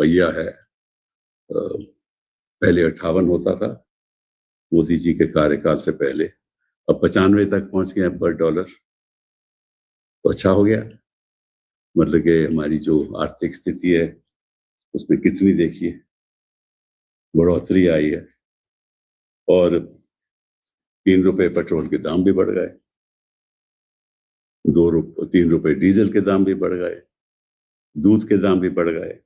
रुपया है, पहले 58 होता था मोदी जी के कार्यकाल से पहले, अब 95 तक पहुंच गए पर डॉलर। तो अच्छा हो गया, मतलब कि हमारी जो आर्थिक स्थिति है उसमें कितनी देखिए बढ़ोतरी आई है। और 3 रुपए पेट्रोल के दाम भी बढ़ गए, 3 रुपए डीजल के दाम भी बढ़ गए, दूध के दाम भी बढ़ गए,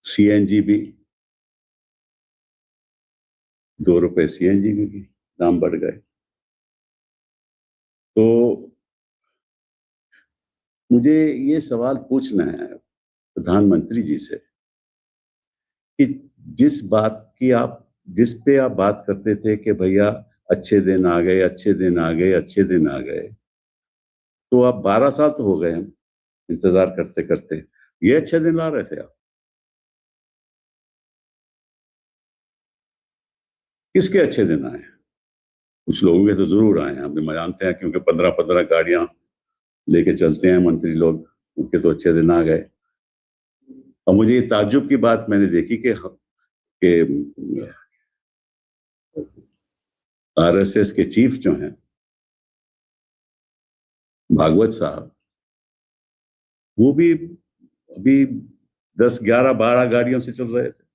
सीएनजी भी 2 रुपए सीएनजी के भी दाम बढ़ गए। तो मुझे ये सवाल पूछना है प्रधानमंत्री जी से कि जिस पे आप बात करते थे कि भैया अच्छे दिन आ गए, अच्छे दिन आ गए, अच्छे दिन आ गए, तो आप 12 साल तो हो गए हम इंतजार करते करते, ये अच्छे दिन ला रहे थे आप? किसके अच्छे दिन आए? कुछ लोगों के तो जरूर आए हैं, हम जानते हैं, क्योंकि 15-15 गाड़ियां लेके चलते हैं मंत्री लोग, उनके तो अच्छे दिन आ गए। और मुझे ये ताज्जुब की बात मैंने देखी कि आरएसएस के चीफ जो हैं भागवत साहब, वो भी अभी 10, 11, 12 गाड़ियों से चल रहे थे।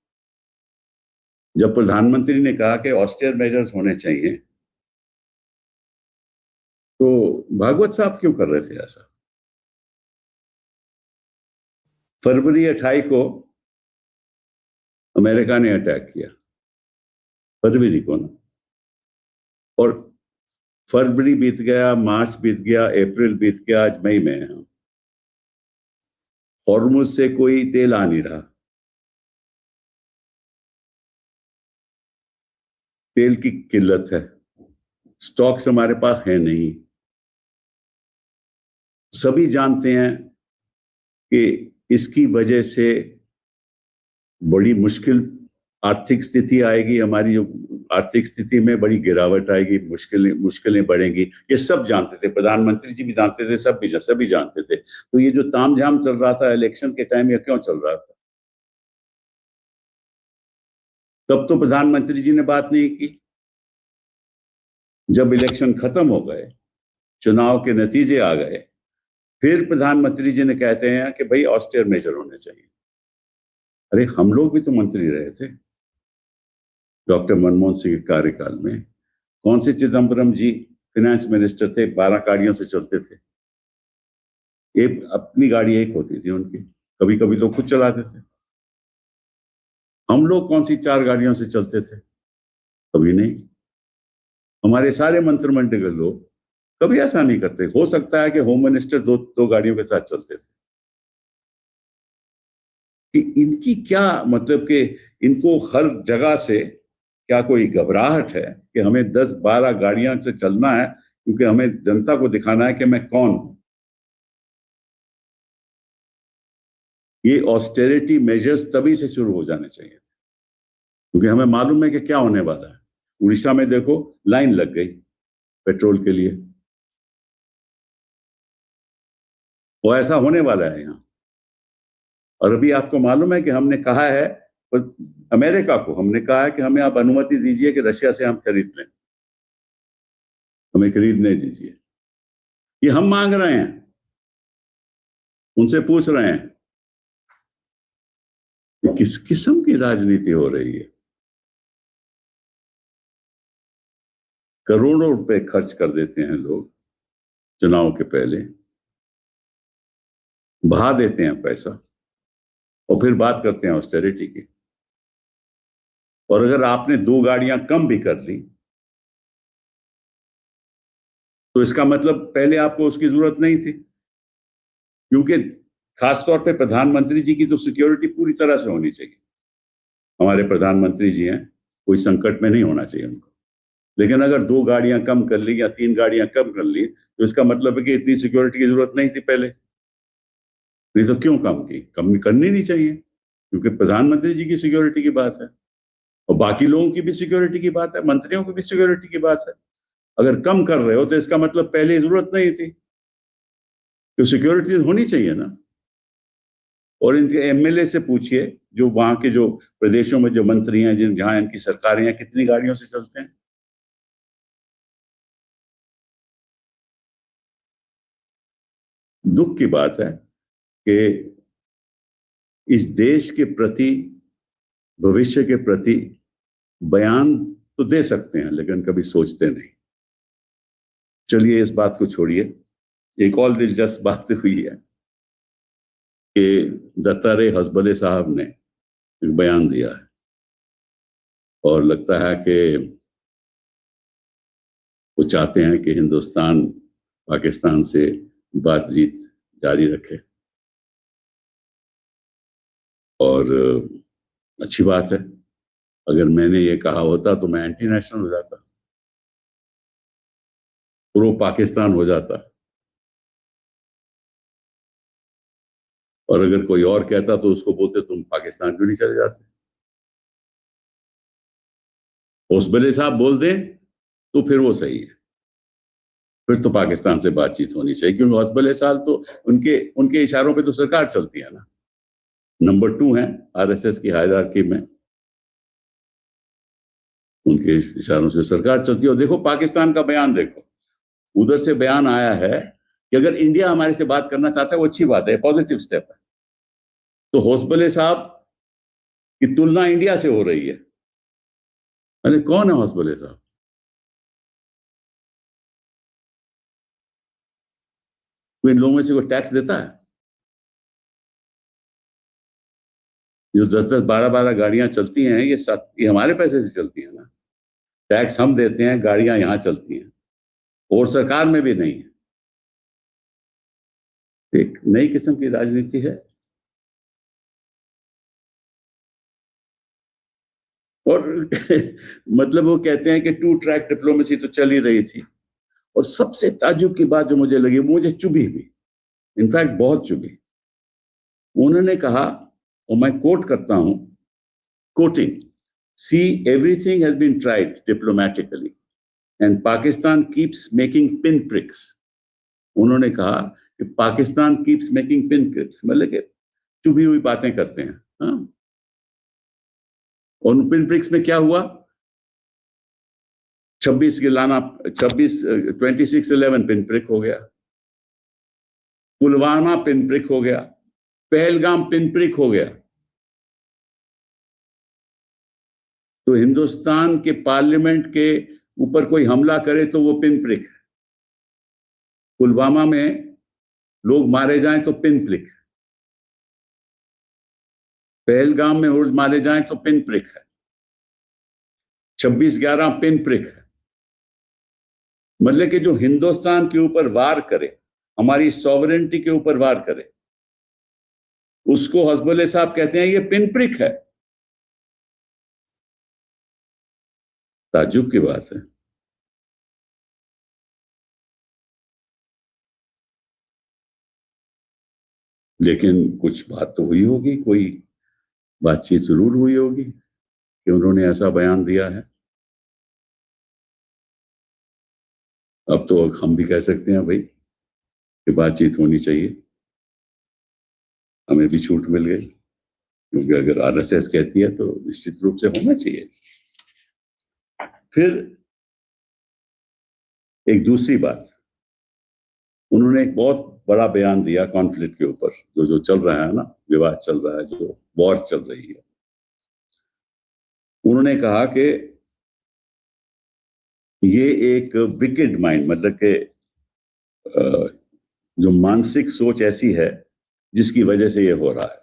जब प्रधानमंत्री ने कहा कि ऑस्टेयर मेजर्स होने चाहिए, तो भागवत साहब क्यों कर रहे थे ऐसा? फरवरी 28 को अमेरिका ने अटैक किया, फरवरी को ना, और फरवरी बीत गया, मार्च बीत गया, अप्रैल बीत गया, आज मई में है। हॉर्मुज से कोई तेल आ नहीं रहा, तेल की किल्लत है, स्टॉक्स हमारे पास है नहीं। सभी जानते हैं कि इसकी वजह से बड़ी मुश्किल आर्थिक स्थिति आएगी, हमारी जो आर्थिक स्थिति में बड़ी गिरावट आएगी, मुश्किलें बढ़ेंगी, ये सब जानते थे, प्रधानमंत्री जी भी जानते थे, सभी जानते थे। तो ये जो तामझाम चल रहा था इलेक्शन के टाइम, ये क्यों चल रहा था? तब तो प्रधानमंत्री जी ने बात नहीं की। जब इलेक्शन खत्म हो गए, चुनाव के नतीजे आ गए, फिर प्रधानमंत्री जी ने कहते हैं कि भाई ऑस्टेयर मेजर होने चाहिए। अरे हम लोग भी तो मंत्री रहे थे डॉक्टर मनमोहन सिंह के कार्यकाल में। कौन से चिदम्बरम जी फाइनेंस मिनिस्टर थे, 12 गाड़ियों से चलते थे, एक अपनी गाड़ी एक होती थी उनकी, कभी कभी तो खुद चलाते थे। हम लोग कौन सी 4 गाड़ियों से चलते थे? कभी नहीं। हमारे सारे मंत्रिमंडल के लोग कभी ऐसा नहीं करते। हो सकता है कि होम मिनिस्टर दो गाड़ियों के साथ चलते थे। कि इनकी क्या मतलब कि इनको हर जगह से क्या कोई घबराहट है कि हमें 10-12 गाड़ियां से चलना है, क्योंकि हमें जनता को दिखाना है कि मैं कौन हूं। ये ऑस्टेरिटी मेजर्स तभी से शुरू हो जाने चाहिए थे, क्योंकि हमें मालूम है कि क्या होने वाला है। उड़ीसा में देखो, लाइन लग गई पेट्रोल के लिए, वो ऐसा होने वाला है यहाँ। और अभी आपको मालूम है कि हमने कहा है अमेरिका को, हमने कहा है कि हमें आप अनुमति दीजिए कि रशिया से हम खरीद लें, हमें खरीदने दीजिए। ये हम मांग रहे हैं, उनसे पूछ रहे हैं कि किस किस्म की राजनीति हो रही है। करोड़ों रुपए खर्च कर देते हैं लोग चुनाव के पहले, बहा देते हैं पैसा, और फिर बात करते हैं ऑस्टेरिटी की। और अगर आपने 2 गाड़ियां कम भी कर ली, तो इसका मतलब पहले आपको उसकी जरूरत नहीं थी, क्योंकि खासतौर पे प्रधानमंत्री जी की तो सिक्योरिटी पूरी तरह से होनी चाहिए। हमारे प्रधानमंत्री जी हैं, कोई संकट में नहीं होना चाहिए उनको। लेकिन अगर 2 गाड़ियां कम कर ली या 3 गाड़ियां कम कर ली, तो इसका मतलब है कि इतनी सिक्योरिटी की जरूरत नहीं थी पहले। नहीं तो क्यों कम की? कम करनी नहीं चाहिए, क्योंकि प्रधानमंत्री जी की सिक्योरिटी की बात है, और बाकी लोगों की भी सिक्योरिटी की बात है, मंत्रियों की भी सिक्योरिटी की बात है। अगर कम कर रहे हो तो इसका मतलब पहले जरूरत नहीं थी। तो सिक्योरिटी होनी चाहिए ना। और इनके एमएलए से पूछिए, जो वहां के जो प्रदेशों में जो मंत्री हैं, जहां इनकी सरकारें हैं, कितनी गाड़ियों से चलते हैं। दुख की बात है कि इस देश के प्रति, भविष्य के प्रति बयान तो दे सकते हैं, लेकिन कभी सोचते नहीं। चलिए इस बात को छोड़िए, एक और दिलचस्प बात हुई है कि दत्तात्रेय हसबले साहब ने एक बयान दिया है, और लगता है कि वो चाहते हैं कि हिंदुस्तान पाकिस्तान से बातचीत जारी रखे। और अच्छी बात है, अगर मैंने ये कहा होता तो मैं एंटी नेशनल हो जाता, प्रो पाकिस्तान हो जाता। और अगर कोई और कहता तो उसको बोलते तुम पाकिस्तान क्यों नहीं चले जाते। हौसबले साहब बोल दें तो फिर वो सही है, फिर तो पाकिस्तान से बातचीत होनी चाहिए, क्योंकि हौसबले साहब तो उनके उनके इशारों पे तो सरकार चलती है ना। नंबर 2 है आरएसएस की हायरार्की में, उनके इशारों से सरकार चलती है। और देखो पाकिस्तान का बयान देखो, उधर से बयान आया है कि अगर इंडिया हमारे से बात करना चाहता है वो अच्छी बात है, पॉजिटिव स्टेप है। तो हौसबले साहब की तुलना इंडिया से हो रही है। अरे कौन है हौसबले साहब? कोई इन लोगों में से कोई टैक्स देता है? जो 10-10, 12-12 गाड़ियां चलती हैं, ये हमारे पैसे से चलती है ना। टैक्स हम देते हैं, गाड़ियां यहां चलती हैं, और सरकार में भी नहीं है। एक नई किस्म की राजनीति है। और मतलब वो कहते हैं कि 2 ट्रैक डिप्लोमेसी तो चल ही रही थी। और सबसे ताज्जुब की बात जो मुझे लगी, मुझे चुभी भी, इनफैक्ट बहुत चुभी, उन्होंने कहा, और मैं कोट करता हूं, quoting, see everything has been tried diplomatically and Pakistan keeps making pin pricks. उन्होंने कहा कि Pakistan keeps making pin pricks, मतलब कि चुभी हुई बातें करते हैं। हाँ? और पिन प्रिक्स में क्या हुआ? 26 के लाना, 26/11 पिन प्रिक हो गया, पुलवामा पिन प्रिक हो गया, पहलगाम पिन प्रिक हो गया। तो हिंदुस्तान के पार्लियामेंट के ऊपर कोई हमला करे तो वो पिन प्रिक, पुलवामा में लोग मारे जाएं तो पिन प्रिक, पहलगाम में लोग मारे जाएं तो पिन प्रिक है, 26/11 पिन प्रिक है। मतलब कि जो हिंदुस्तान के ऊपर वार करे, हमारी सॉवरेनिटी के ऊपर वार करे, उसको हसबुल्ले साहब कहते हैं ये पिन प्रिक है। ताज्जुब की बात है। लेकिन कुछ बात तो हुई होगी, कोई बातचीत जरूर हुई होगी कि उन्होंने ऐसा बयान दिया है। अब तो हम भी कह सकते हैं भाई कि बातचीत होनी चाहिए, हमें भी छूट मिल गई, क्योंकि अगर आरएसएस कहती है तो निश्चित रूप से होना चाहिए। फिर एक दूसरी बात, उन्होंने एक बहुत बड़ा बयान दिया कॉन्फ्लिक्ट के ऊपर, जो चल रहा है ना, विवाद चल रहा है, जो वॉर चल रही है। उन्होंने कहा कि ये एक विकेड माइंड, मतलब कि जो मानसिक सोच ऐसी है जिसकी वजह से ये हो रहा है।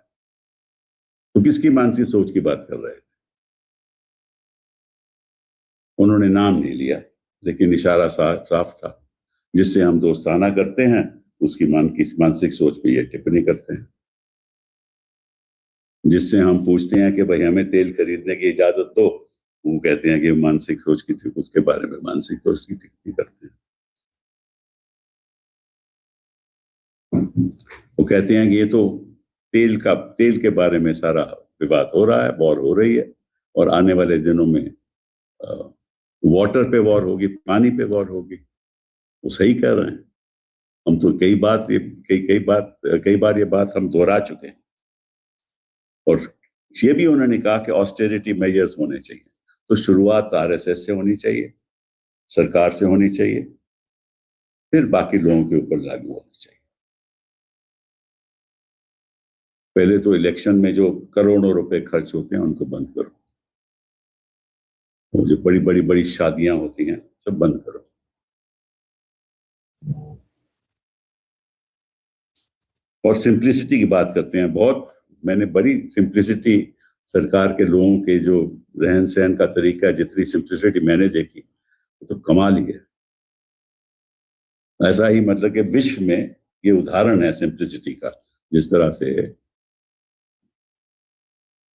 तो किसकी मानसिक सोच की बात कर रहे थे? उन्होंने नाम नहीं लिया, लेकिन इशारा साफ था, जिससे हम दोस्ताना करते हैं उसकी मानसिक सोच पे ये टिप्पणी करते हैं। जिससे हम पूछते हैं कि भाई हमें तेल खरीदने की इजाजत दो, वो कहते हैं कि मानसिक सोच की, उसके बारे में मानसिक सोच की टिप्पणी करते हैं। वो कहते हैं कि ये तो तेल के बारे में सारा विवाद हो रहा है, वॉर हो रही है, और आने वाले दिनों में वाटर पे वॉर होगी, पानी पे वॉर होगी। वो सही कह रहे हैं। हम तो कई बार ये बात हम दोहरा चुके हैं। और ये भी उन्होंने कहा कि ऑस्टेरिटी मेजर्स होने चाहिए। तो शुरुआत आरएसएस से होनी चाहिए, सरकार से होनी चाहिए, फिर बाकी लोगों के ऊपर लागू होना चाहिए। पहले तो इलेक्शन में जो करोड़ों रुपए खर्च होते हैं उनको बंद करो, जो बड़ी बड़ी बड़ी शादियां होती हैं सब बंद करो। और सिंप्लिसिटी की बात करते हैं, मैंने बड़ी सिंप्लिसिटी सरकार के लोगों के जो रहन सहन का तरीका है, जितनी सिंप्लिसिटी मैंने देखी तो कमाल ही है। ऐसा ही मतलब कि विश्व में ये उदाहरण है सिंप्लिसिटी का, जिस तरह से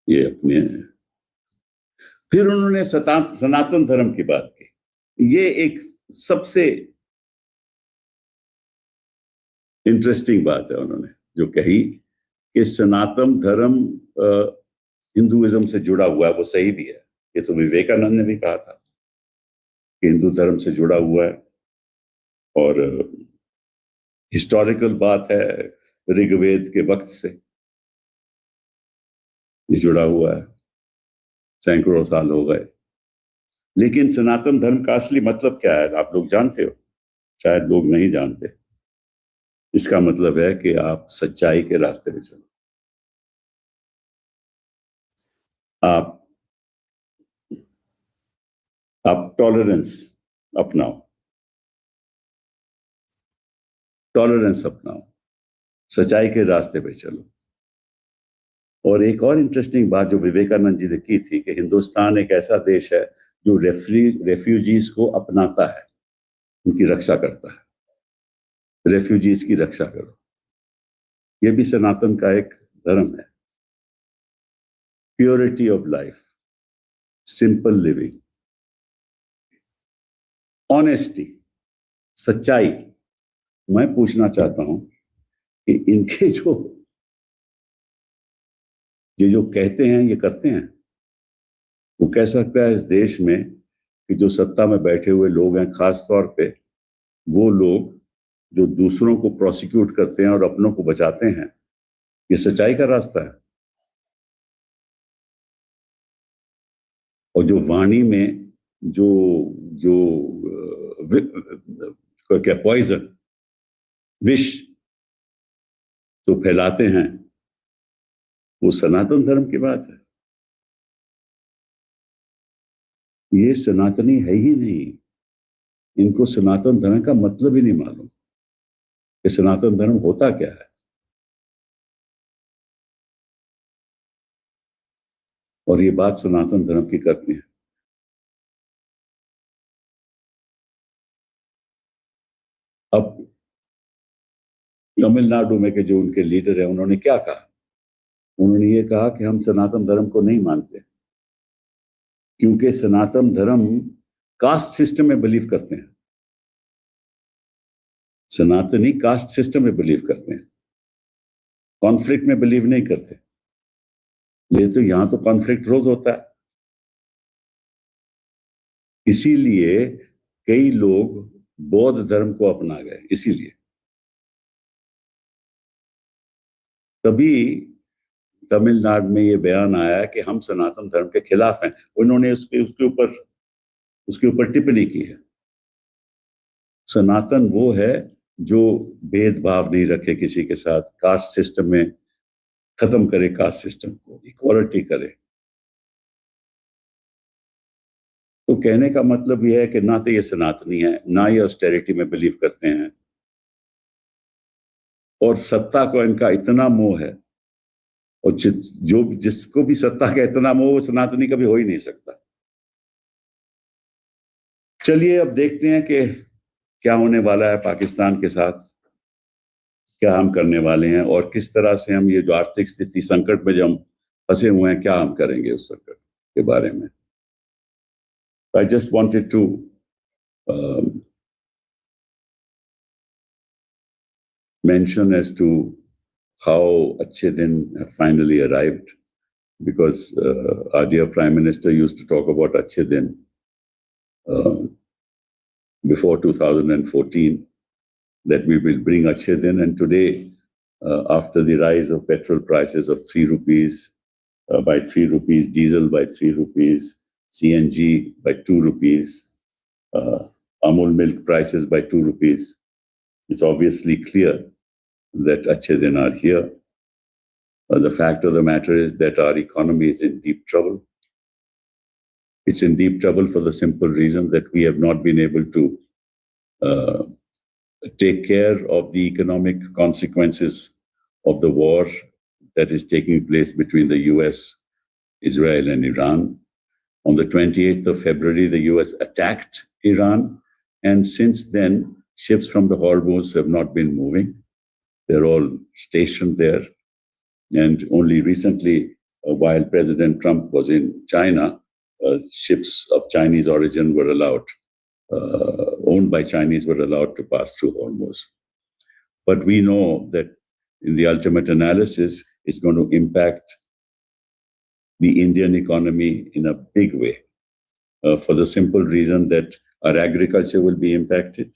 ये अपने। फिर उन्होंने सनातन धर्म की बात की। ये एक सबसे इंटरेस्टिंग बात है उन्होंने जो कही कि सनातन धर्म हिंदुइज्म से जुड़ा हुआ है। वो सही भी है, ये तो विवेकानंद ने भी कहा था कि हिंदू धर्म से जुड़ा हुआ है। और हिस्टोरिकल बात है, ऋग्वेद के वक्त से ये जुड़ा हुआ है, सैकड़ों साल हो गए। लेकिन सनातन धर्म का असली मतलब क्या है आप लोग जानते हो? शायद लोग नहीं जानते। इसका मतलब है कि आप सच्चाई के रास्ते पे चलो, आप टॉलरेंस अपनाओ, सच्चाई के रास्ते पे चलो। और एक और इंटरेस्टिंग बात जो विवेकानंद जी ने की थी कि हिंदुस्तान एक ऐसा देश है जो रेफ्यूजीज को अपनाता है, उनकी रक्षा करता है। रेफ्यूजीज की रक्षा करो, ये भी सनातन का एक धर्म है। Purity of life, simple living, honesty, सच्चाई। मैं पूछना चाहता हूं कि इनके ये जो कहते हैं ये करते हैं। वो कह सकता है इस देश में कि जो सत्ता में बैठे हुए लोग हैं, खास तौर पे वो लोग जो दूसरों को प्रोसिक्यूट करते हैं और अपनों को बचाते हैं, ये सच्चाई का रास्ता है। और जो वाणी में जो जो क्या पॉइजन, विष तो फैलाते हैं, वो सनातन धर्म की बात है। ये सनातनी है ही नहीं, इनको सनातन धर्म का मतलब ही नहीं मालूम कि सनातन धर्म होता क्या है। और ये बात सनातन धर्म की करती है। अब तमिलनाडु में के जो उनके लीडर है, उन्होंने क्या कहा? उन्होंने ये कहा कि हम सनातन धर्म को नहीं मानते, क्योंकि सनातन धर्म कास्ट सिस्टम में बिलीव करते हैं। सनातनी कास्ट सिस्टम में बिलीव करते हैं, कॉन्फ्लिक्ट में बिलीव नहीं करते। ले तो यहां तो कॉन्फ्लिक्ट रोज होता है। इसीलिए कई लोग बौद्ध धर्म को अपना गए, इसीलिए तभी तमिलनाडु में ये बयान आया कि हम सनातन धर्म के खिलाफ हैं। उन्होंने उसके ऊपर टिप्पणी की है। सनातन वो है जो भेदभाव नहीं रखे किसी के साथ, कास्ट सिस्टम में खत्म करे, कास्ट सिस्टम को इक्वालिटी करे। तो कहने का मतलब यह है कि ना तो ये सनातनी है, ना ये ऑस्टेरिटी में बिलीव करते हैं, और सत्ता को इनका इतना मोह है। और जिसको भी सत्ता का इतना मोह, वो सनातनी कभी हो ही नहीं सकता। चलिए अब देखते हैं कि क्या होने वाला है पाकिस्तान के साथ, क्या हम करने वाले हैं, और किस तरह से हम ये जो आर्थिक स्थिति संकट में जो हम फंसे हुए हैं, क्या हम करेंगे उस संकट के बारे में। I just wanted to mention as to how अच्छे दिन finally arrived, because our dear Prime Minister used to talk about अच्छे दिन before 2014, that we will bring Achhe Din. And today, after the rise of petrol prices of 3 rupees, by 3 rupees, diesel by 3 rupees, CNG by 2 rupees, Amul milk prices by 2 rupees, it's obviously clear that Achhe Din are here. The fact of the matter is that our economy is in deep trouble. It's in deep trouble for the simple reason that we have not been able to take care of the economic consequences of the war that is taking place between the US, Israel, and Iran. On the 28th of February, the US attacked Iran, and since then, ships from the Hormuz have not been moving. They're all stationed there. And only recently, while President Trump was in China, ships of Chinese origin were allowed, owned by Chinese, were allowed to pass through Hormuz. But we know that in the ultimate analysis, it's going to impact the Indian economy in a big way, for the simple reason that our agriculture will be impacted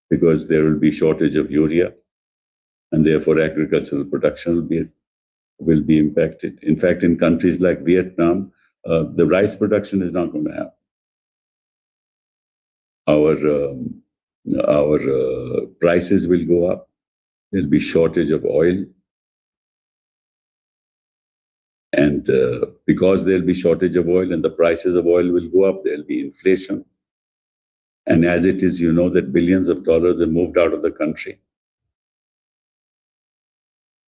because there will be shortage of urea, and therefore agricultural production will be impacted. In fact, in countries like Vietnam, the rice production is not going to happen. Our prices will go up. There'll be shortage of oil. And because there'll be shortage of oil and the prices of oil will go up, there'll be inflation. And as it is, you know that billions of dollars have moved out of the country.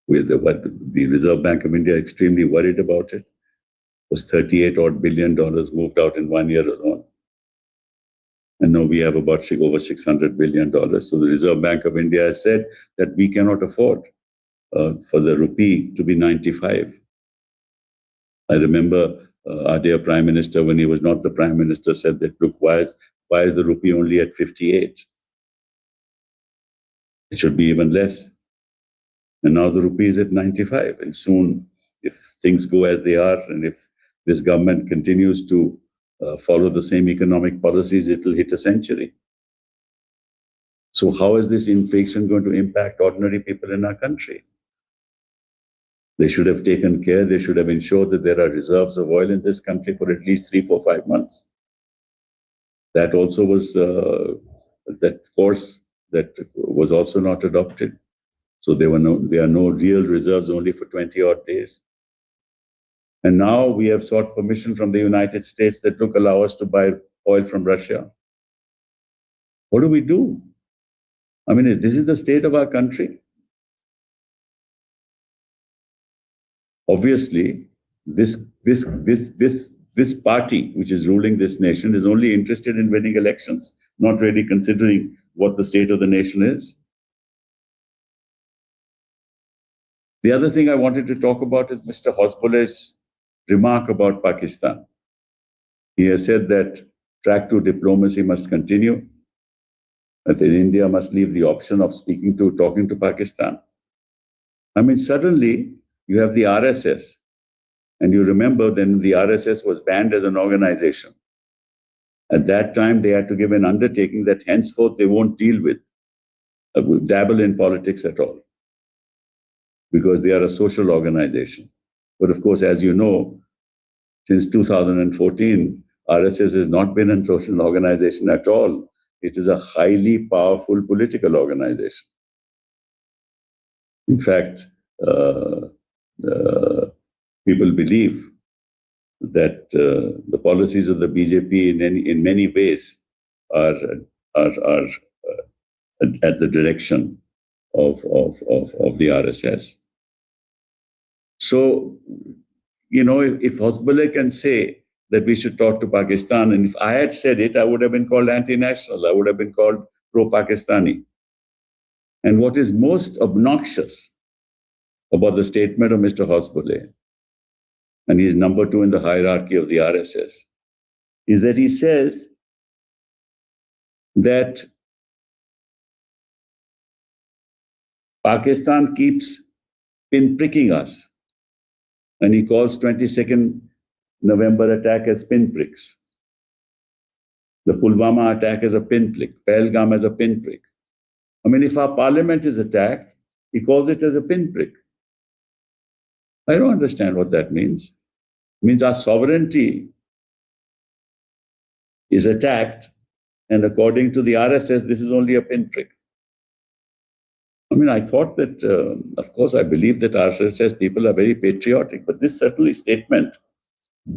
With the Reserve Bank of India extremely worried about it. It was $38 billion moved out in 1 year alone. And now we have about over $600 billion. So the Reserve Bank of India has said that we cannot afford for the rupee to be 95. I remember our dear Prime Minister, when he was not the Prime Minister, said that, look, why is the rupee only at 58? It should be even less. And now the rupee is at 95. And soon, if things go as they are, and if this government continues to follow the same economic policies, it will hit a century. So how is this inflation going to impact ordinary people in our country? They should have taken care. They should have ensured that there are reserves of oil in this country for at least 3, 4, 5 months. That also was, that course that was also not adopted. So there are no real reserves, only for 20 odd days. And now we have sought permission from the United States that, look, allow us to buy oil from Russia. What do we do? I mean, this is the state of our country. Obviously, this party which is ruling this nation is only interested in winning elections, not really considering what the state of the nation is. The other thing I wanted to talk about is Mr. Hosbole's remark about Pakistan. He has said that track to diplomacy must continue, that India must leave the option of talking to Pakistan. I mean, suddenly you have the RSS, and you remember then the RSS was banned as an organization. At that time, they had to give an undertaking that henceforth they won't dabble in politics at all, because they are a social organization. But of course, as you know, since 2014, RSS has not been a social organization at all. It is a highly powerful political organization. In fact, people believe that the policies of the BJP in many ways are at the direction of the RSS. So, you know, if Hosbole can say that we should talk to Pakistan, and if I had said it, I would have been called anti-national. I would have been called pro-Pakistani. And what is most obnoxious about the statement of Mr. Hosbole, and he's number 2 in the hierarchy of the RSS, is that he says that Pakistan keeps pinpricking us. And he calls 22nd November attack as pinpricks. The Pulwama attack as a pinprick, Pahalgam as a pinprick. I mean, if our parliament is attacked, he calls it as a pinprick. I don't understand what that means. It means our sovereignty is attacked, and according to the RSS, this is only a pinprick. I mean, I thought that, of course, I believe that RSS people are very patriotic, but this certainly statement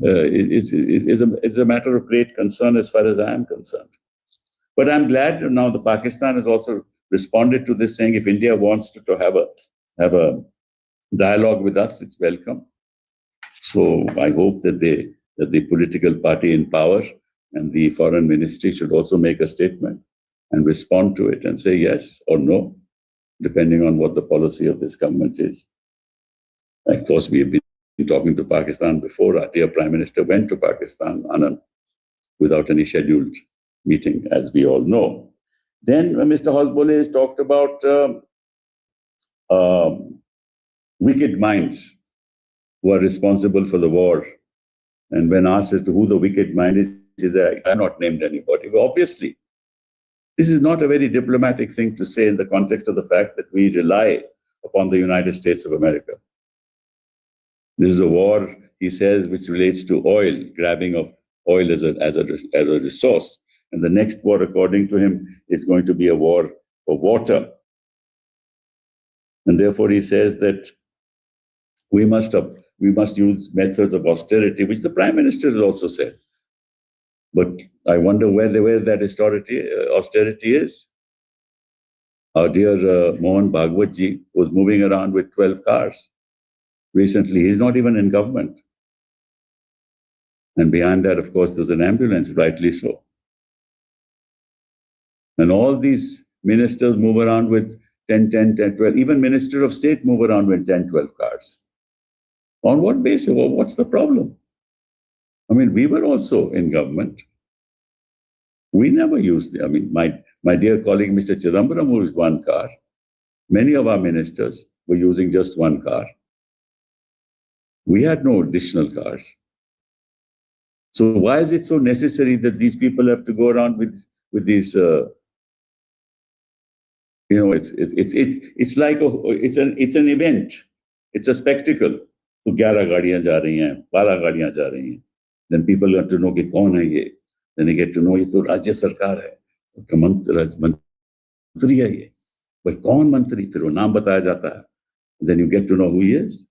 is a matter of great concern as far as I am concerned. But I'm glad now the Pakistan has also responded to this, saying if India wants to have a dialogue with us, it's welcome. So I hope that the political party in power and the foreign ministry should also make a statement and respond to it and say yes or no, depending on what the policy of this government is. Of course, we have been talking to Pakistan before. Our dear Prime Minister went to Pakistan, Anand, without any scheduled meeting, as we all know. Then Mr. Hosbole has talked about wicked minds who are responsible for the war. And when asked as to who the wicked mind is, he said, I have not named anybody. But obviously, this is not a very diplomatic thing to say in the context of the fact that we rely upon the United States of America. This is a war, he says, which relates to oil, grabbing of oil as a resource. And the next war, according to him, is going to be a war for water. And therefore, he says that we must use methods of austerity, which the Prime Minister has also said. But I wonder where that austerity is. Our dear Mohan Bhagwat ji was moving around with 12 cars. Recently, he's not even in government. And behind that, of course, there's an ambulance, rightly so. And all these ministers move around with 10, 12. Even Minister of State move around with 10, 12 cars. On what basis? Well, what's the problem? I mean, we were also in government. We never used, my dear colleague, Mr. Chidambaram, who used one car. Many of our ministers were using just one car. We had no additional cars. So why is it so necessary that these people have to go around with these, it's like it's an event. It's a spectacle. So 11 गाड़ियां जा रही हैं, 12 गाड़ियां जा रही हैं. Then people get to know कि कौन है ये. Then they get to know ये तो राज्य सरकार है. मंत्री है ये. But कौन मंत्री? फिर वो नाम बताया जाता है. Then you get to know who he is.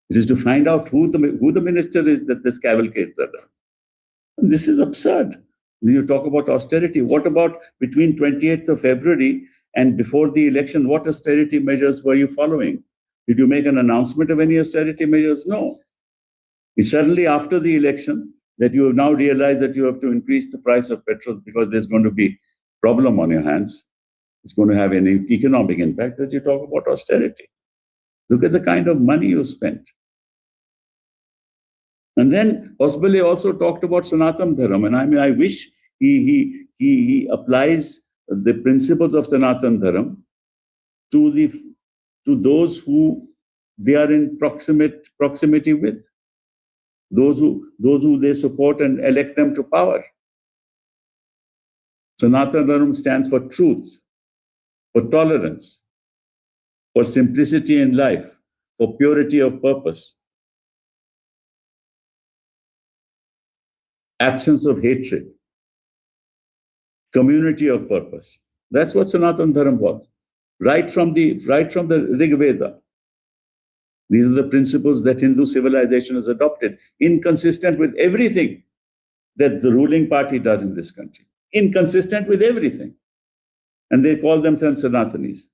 It is to find out who the minister is that this cavalcades are done. And this is absurd. When you talk about austerity, what about between 28th of February and before the election, what austerity measures were you following? Did you make an announcement of any austerity measures? No. It's suddenly after the election that you have now realized that you have to increase the price of petrol because there's going to be problem on your hands. It's going to have an economic impact that you talk about austerity. Look at the kind of money you spent. And then Hosbole also talked about Sanatan Dharma. And I mean, I wish he applies the principles of Sanatan Dharma to those who they are in proximity with, those who they support and elect them to power. Sanatan Dharma stands for truth, for tolerance, for simplicity in life, for purity of purpose, absence of hatred, community of purpose. That's what Sanatan Dharma was. Right from the Rig Veda. These are the principles that Hindu civilization has adopted, inconsistent with everything that the ruling party does in this country. Inconsistent with everything. And they call themselves Sanatanis.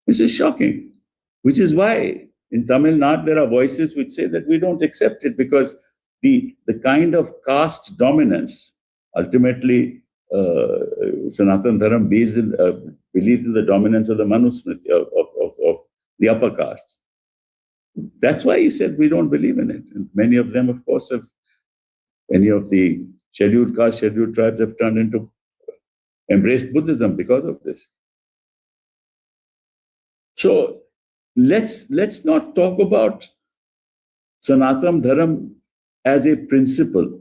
This is shocking. Which is why in Tamil Nadu there are voices which say that we don't accept it because the kind of caste dominance ultimately Sanatan Dharma believes in the dominance of the Manusmriti, of the upper castes. That's why he said we don't believe in it. And many of them, of course, many of the scheduled castes, scheduled tribes have embraced Buddhism because of this. So let's not talk about Sanatan Dharma as a principle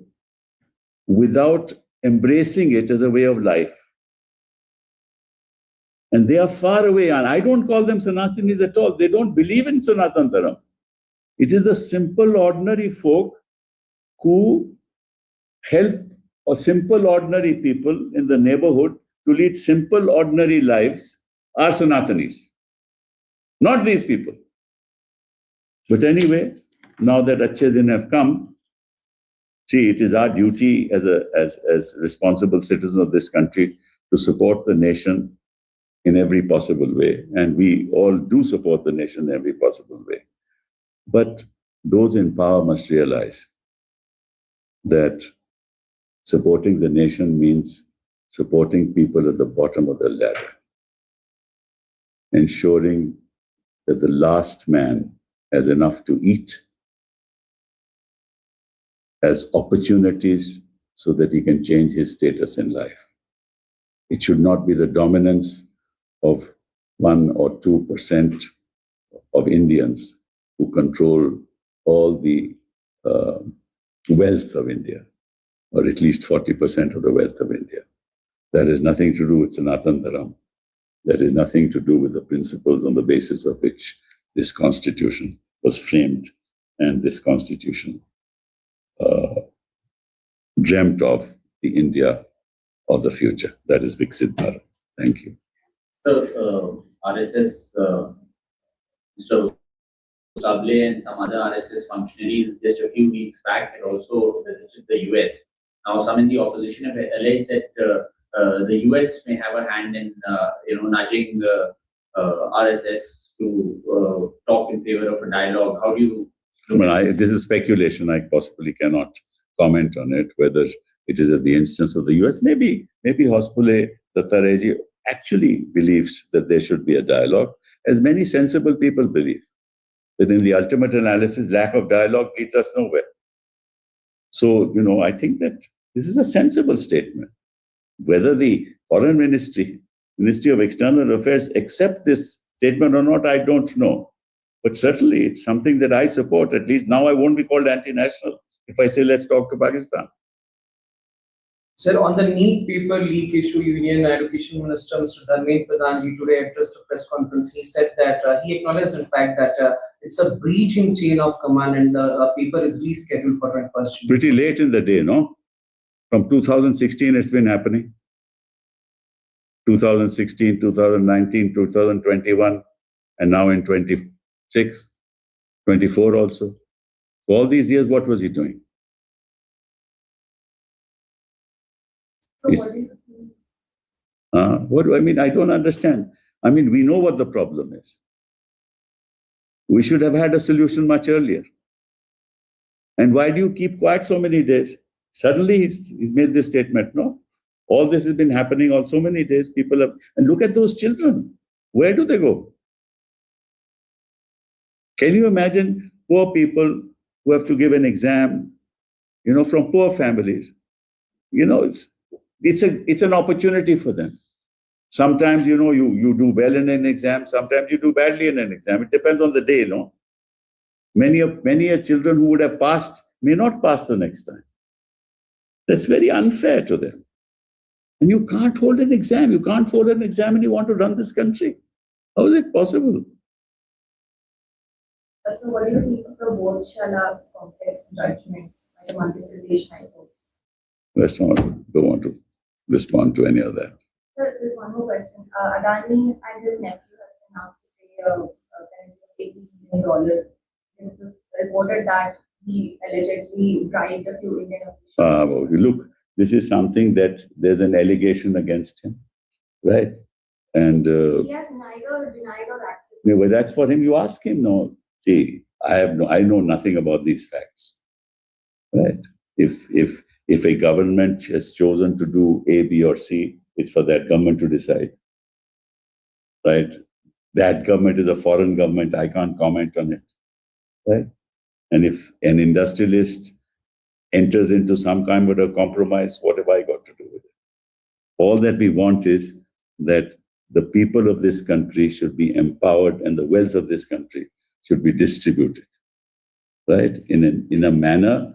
without embracing it as a way of life. And they are far away. And I don't call them Sanatanis at all. They don't believe in Sanatan Dharma. It is the simple, ordinary folk who help or simple, ordinary people in the neighborhood to lead simple, ordinary lives are Sanatanis. Not these people. But anyway, now that Achhe Din have come, see, it is our duty as responsible citizens of this country to support the nation in every possible way. And we all do support the nation in every possible way. But those in power must realize that supporting the nation means supporting people at the bottom of the ladder, ensuring that the last man has enough to eat, has opportunities so that he can change his status in life. It should not be the dominance of 1 or 2% of Indians who control all the wealth of India, or at least 40% of the wealth of India. That has nothing to do with Sanatan Dharma. That has nothing to do with the principles on the basis of which this constitution was framed and this constitution dreamt of the India of the future. That is Viksit Bharat. Thank you. So, RSS, Mr. Sable and some other RSS functionaries just a few weeks back had also visited the US. Now, some in the opposition have alleged that the US may have a hand in, nudging RSS to talk in favor of a dialogue. How do you? This is speculation. I possibly cannot comment on it. Whether it is at the instance of the US, maybe Hospule Dattareji actually believes that there should be a dialogue, as many sensible people believe that in the ultimate analysis, lack of dialogue leads us nowhere. So, I think that this is a sensible statement. Whether the Foreign Ministry of External Affairs accept this statement or not, I don't know. But certainly it's something that I support. At least now I won't be called anti-national if I say, let's talk to Pakistan. Sir, on the NEET paper leak issue, Union Education Minister Mr. Dharmendra Pradhan today addressed a press conference. He said that he acknowledged in fact that it's a breach in chain of command and the paper is rescheduled for 21st June. Pretty late in the day, no? From 2016 it's been happening. 2016, 2019, 2021, and now in 26, 24 also. So all these years, what was he doing? What do I mean? I don't understand. I mean, we know what the problem is. We should have had a solution much earlier. And why do you keep quiet so many days? Suddenly he's made this statement. No, all this has been happening on so many days. People have, and look at those children. Where do they go? Can you imagine poor people who have to give an exam, from poor families? It's an opportunity for them. Sometimes, you do well in an exam. Sometimes you do badly in an exam. It depends on the day, no? Many children who would have passed may not pass the next time. That's very unfair to them. And you can't hold an exam. You can't hold an exam and you want to run this country. How is it possible? So what do you think of the Bodhshala complex judgment by the Madhya Pradesh High Court? Don't want to respond to any of that. Sir, there's one more question. Adani and his nephew has been asked to pay $80 million. It was reported that he allegedly bribed a few Indian officials. Look, this is something that there's an allegation against him, right? And he has neither denied or acted. Well, that's for him. You ask him. No, see, I know nothing about these facts, right? If a government has chosen to do A, B, or C, it's for that government to decide, right? That government is a foreign government. I can't comment on it, right? And if an industrialist enters into some kind of a compromise, what have I got to do with it? All that we want is that the people of this country should be empowered and the wealth of this country should be distributed, right? In a manner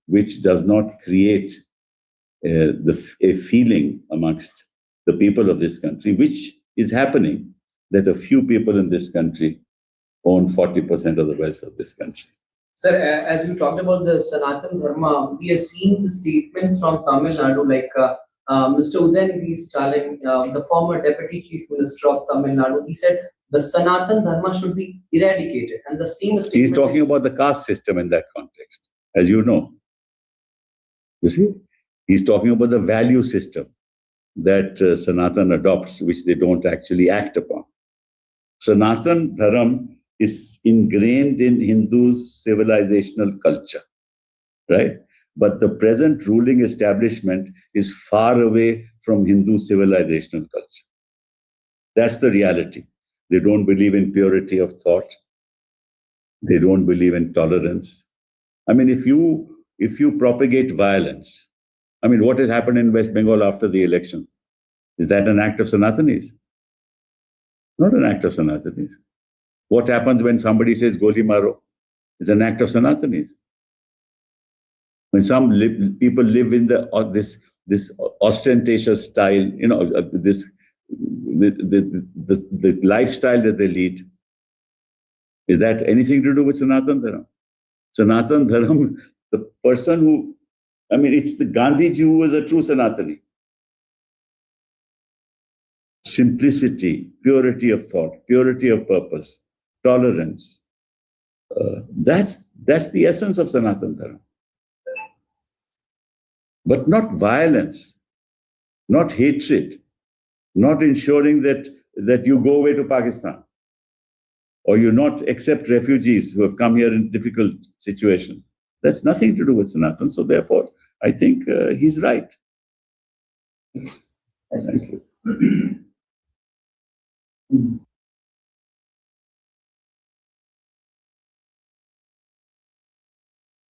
which does not create a feeling amongst the people of this country, which is happening that a few people in this country own 40% of the wealth of this country. Sir, as you talked about the Sanatan dharma, we are seeing the statements from Tamil Nadu, like Mr. Udayanidhi Stalin, the former Deputy Chief Minister of Tamil Nadu, he said the Sanatan dharma should be eradicated. And the same statement. He's talking about the caste system in that context, as you know. You see? He's talking about the value system that Sanatan adopts, which they don't actually act upon. Sanatan dharma is ingrained in Hindu civilizational culture, right? But the present ruling establishment is far away from Hindu civilizational culture. That's the reality. They don't believe in purity of thought. They don't believe in tolerance. I mean, if you propagate violence, I mean, what has happened in West Bengal after the election? Is that an act of Sanatanis? Not an act of Sanatanis. What happens when somebody says Goli Maro? It's an act of Sanatanis. When some people live in this ostentatious style, you know, the lifestyle that they lead, is that anything to do with Sanatan Dharma? Sanatan Dharma, the person who, I mean, it's the Gandhiji who was a true Sanatani. Simplicity, purity of thought, purity of purpose, tolerance. That's the essence of Sanatan Dharma. But not violence, not hatred, not ensuring that you go away to Pakistan, or you not accept refugees who have come here in difficult situations. That's nothing to do with Sanatan. So therefore, I think he's right. Thank you.